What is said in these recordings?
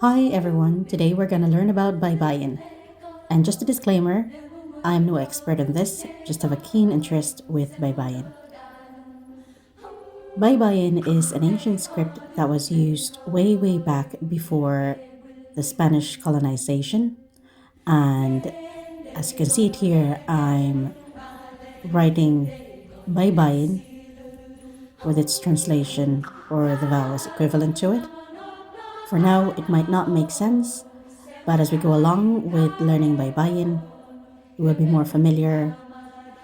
Hi everyone, today we're gonna learn about Baybayin. And just a disclaimer, I'm no expert in this, just have a keen interest with Baybayin. Baybayin is an ancient script that was used way back before the Spanish colonization. And as you can see it here, I'm writing Baybayin with its translation or the vowels equivalent to it. For now, it might not make sense, but as we go along with learning Baybayin, we will be more familiar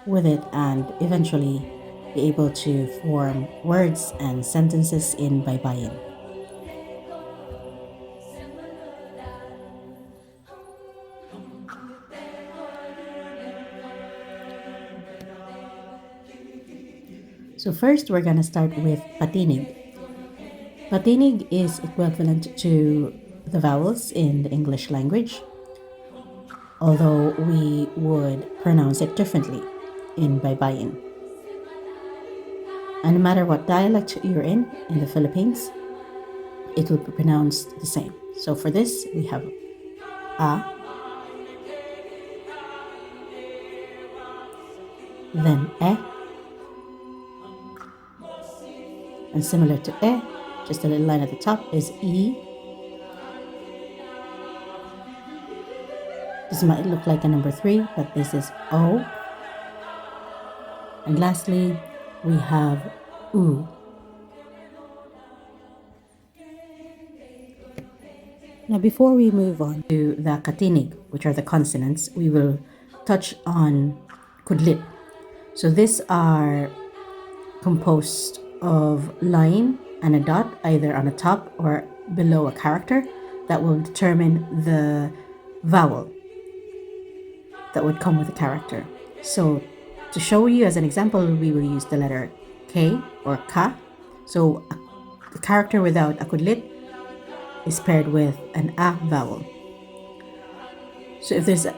with it and eventually be able to form words and sentences in Baybayin. So first, we're going to start with patinig. Patinig is equivalent to the vowels in the English language, although we would pronounce it differently in Baybayin. And no matter what dialect you're in the Philippines, it will be pronounced the same. So for this, we have a, then and similar to just a little line at the top is e. This might look like a number 3, but this is o. And lastly, we have u. Now before we move on to the katinig, which are the consonants, we will touch on kudlit. So these are composed of line and a dot, either on the top or below a character, that will determine the vowel that would come with the character. So to show you as an example, we will use the letter K or Ka. So the character without a kudlit is paired with an A vowel. So if there's a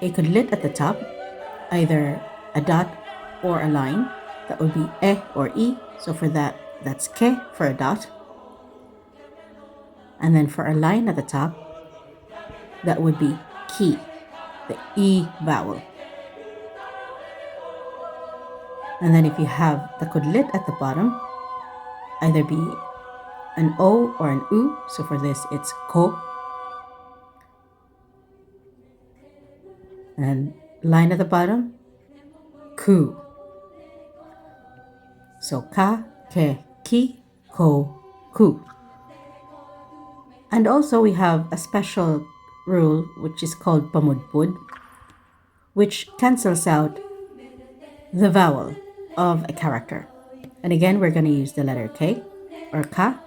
kudlit at the top, either a dot or a line, that would be or E. So for that, that's Ke for a dot. And then for a line at the top, that would be Ki, the E vowel. And then if you have the kudlit at the bottom, either be an O or an U. So for this, it's Ko. And line at the bottom, Ku. So Ka, Ke, Ki, Ko, Ku. And also we have a special rule which is called pamudpud, which cancels out the vowel of a character. And again, we're going to use the letter K or Ka.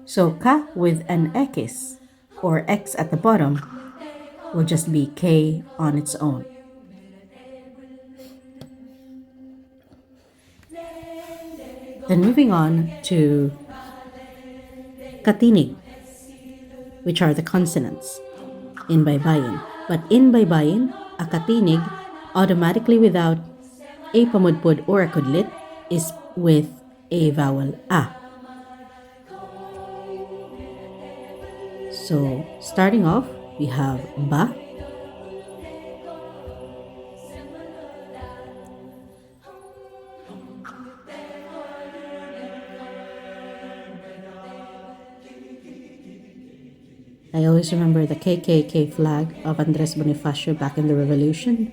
So Ka with an X or X at the bottom will just be K on its own. Then moving on to katinig, which are the consonants in Baybayin. But in Baybayin, a katinig automatically without a pamudpud or a kudlit is with a vowel A. So starting off, we have Ba, I always remember the KKK flag of Andres Bonifacio back in the revolution.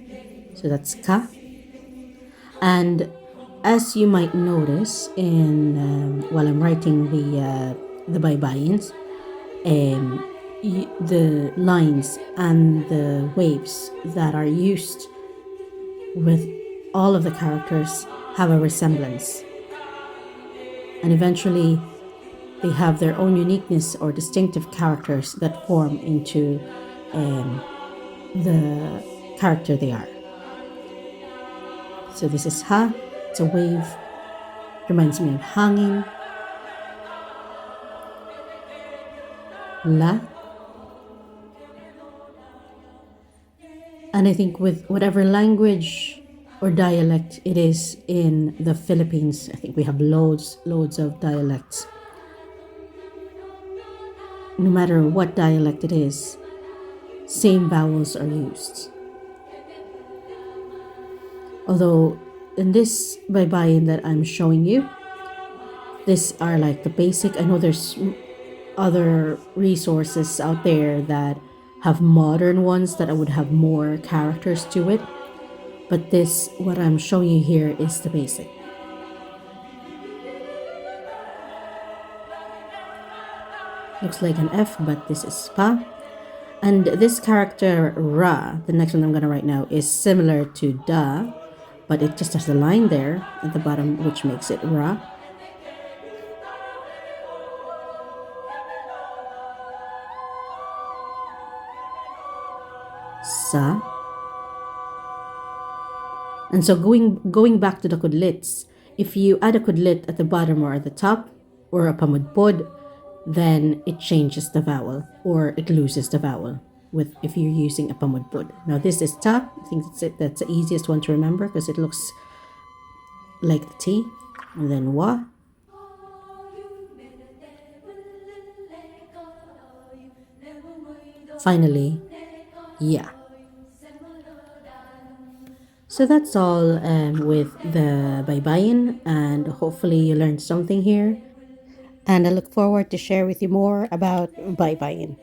So that's Ka. And as you might notice in while I'm writing the Baybayins, the lines and the waves that are used with all of the characters have a resemblance. And eventually they have their own uniqueness or distinctive characters that form into the character they are. So this is Ha, it's a wave, reminds me of hanging. La. And I think with whatever language or dialect it is in the Philippines, I think we have loads of dialects. no matter what dialect it is, same vowels are used. Although in this Baybayin that I'm showing you, these are like the basic. I know there's other resources out there that have modern ones that would have more characters to it, but this, what I'm showing you here, is the basic. Looks like an F, but this is Pa. And this character Ra, the next one I'm gonna write now, is similar to Da, but it just has a line there at the bottom which makes it Ra. Sa. And so going back to the kudlits, if you add a kudlit at the bottom or at the top, or a pamudpod, then it changes the vowel or it loses the vowel with if you're using a pamudpod. Now this is ta. I think that's it. That's the easiest one to remember because it looks like the T. And then wa. Finally, yeah. So that's all with the Baybayin, and hopefully you learned something here. And I look forward to share with you more about Baybayin.